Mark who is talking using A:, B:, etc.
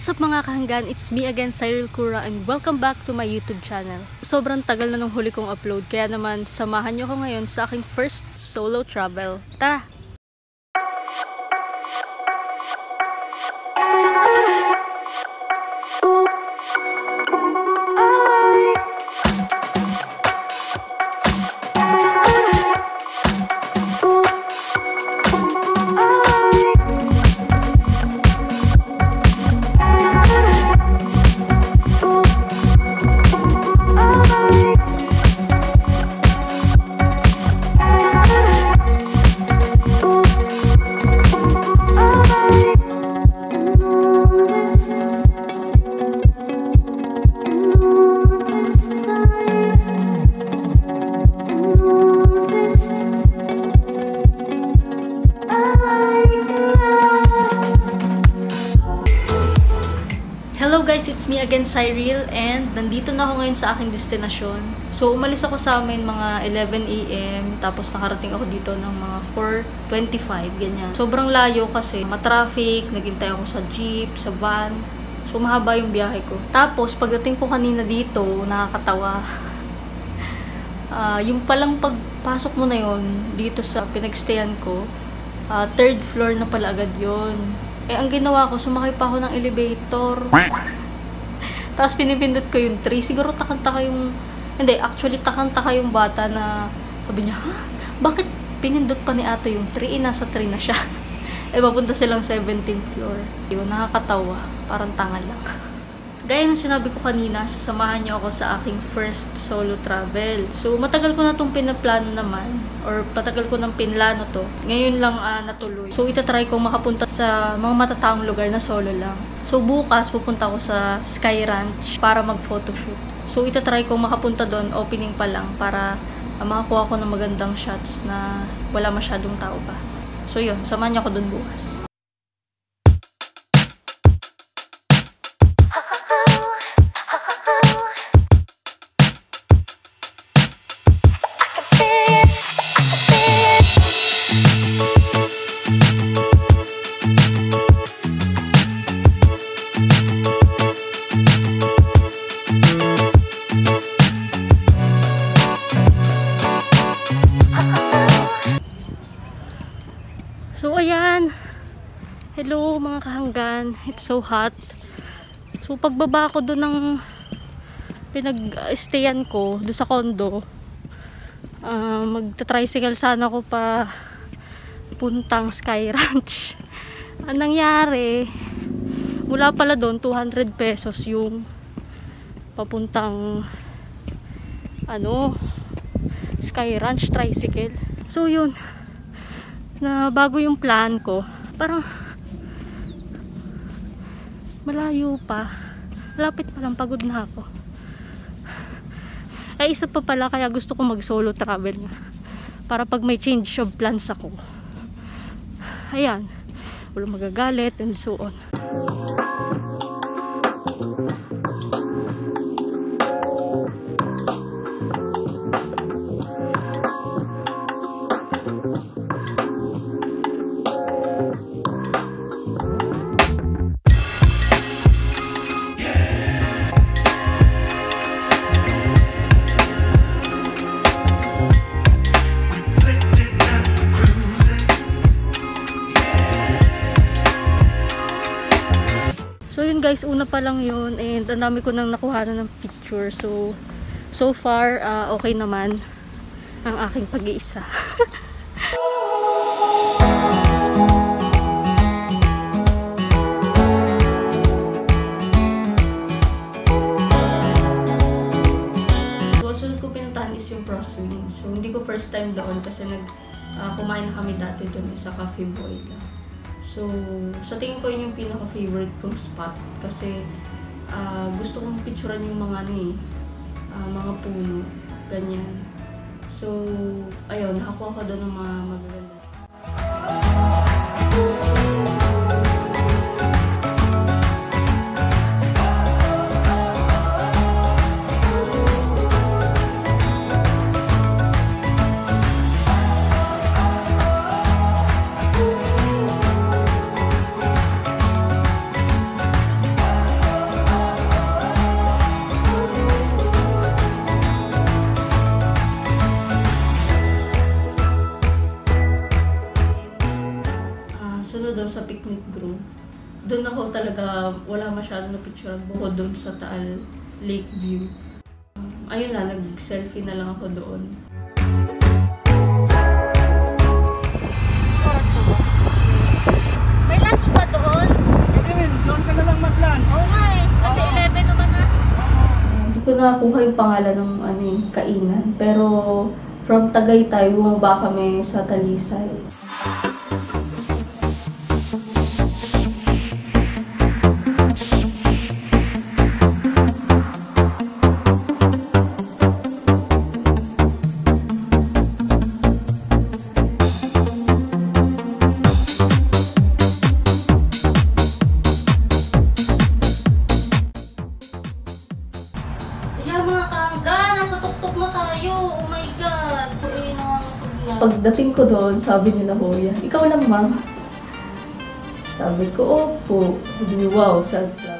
A: What's up mga kahanggan? It's me again, Cyril Cura, and welcome back to my YouTube channel. Sobrang tagal na nung huli kong upload, kaya naman samahan nyo ko ngayon sa aking first solo travel. Tara! Hello guys, it's me again, Cyril, and nandito na ako ngayon sa aking destinasyon. So, umalis ako sa amin mga 11 AM, tapos nakarating ako dito ng mga 4:25, ganyan. Sobrang layo kasi, matraffic, naghintay ako sa jeep, sa van. So, mahaba yung biyahe ko. Tapos, pagdating ko kanina dito, nakakatawa. Yung palang pagpasok mo na yon dito sa pinagstayan ko, third floor na pala agad yun. Eh, ang ginawa ko, sumakay pa ako ng elevator. Tapos pinipindot ko yung 3. Siguro takanta yung... Hindi, actually takanta yung bata na sabi niya, ha? Bakit pinindot pa ni Ato yung 3? Nasa 3 na siya. Eh, papunta silang 17th floor. Yun, nakakatawa. Parang tanga lang. Gaya ng sinabi ko kanina, sasamahan niyo ako sa aking first solo travel. So, matagal ko na itong pinaplano naman, or matagal ko nang pinlano to. Ngayon lang natuloy. So, itatry kong makapunta sa mga matataong lugar na solo lang. So, bukas pupunta ako sa Sky Ranch para mag-photoshoot. So, itatry kong makapunta doon, opening pa lang, para makakuha ko ng magandang shots na wala masyadong tao pa. So, yun, samahan niyo ako doon bukas. So, ayan. Hello, mga kahanggan. It's so hot. So, pagbaba ko doon ng pinag-stayan ko, doon sa condo, magta-tricycle sana ako pa puntang Sky Ranch. Ang nangyari, mula pala doon, 200 pesos yung papuntang Sky Ranch tricycle. So, yun. Na bago yung plan ko, parang malayo pa, malapit pa lang, pagod na ako. Ay, isa pa pala, kaya gusto ko mag solo travel nga, para pag may change of plans ako, ayan, walang magagalit and so on. Guys, una pa lang yun, and ang dami ko nang nakuha ng picture. So far, okay naman ang aking pag-iisa. So, sunod ko pinuntahan is yung Crosswing. So, hindi ko first time doon kasi kumain na kami dati doon sa Cafe Boy lang. So, sa tingin ko yun yung pinaka-favorite kong spot kasi gusto kong picturean yung mga mga puno, ganyan. So, ayun, nakakuha ko doon ng mga magaganda. sunod doon sa picnic group, doon ako talaga wala masyadong napicturean bukod doon sa Taal Lake View. Ayun lang, nag-selfie na lang ako doon.
B: Oras na ba? May lunch ba doon?
C: Pwede rin, doon ka na lang mag-lunch.
B: Oo nga eh, kasi 11 naman na.
A: Hindi ko nakuha yung pangalan ng kainan. Pero from Tagaytay, bumaba kami sa Talisay. Pagdating ko doon, sabi nila, Kuya, ikaw lang, ma'am. Sabi ko, opo. Sabi, wow, sad.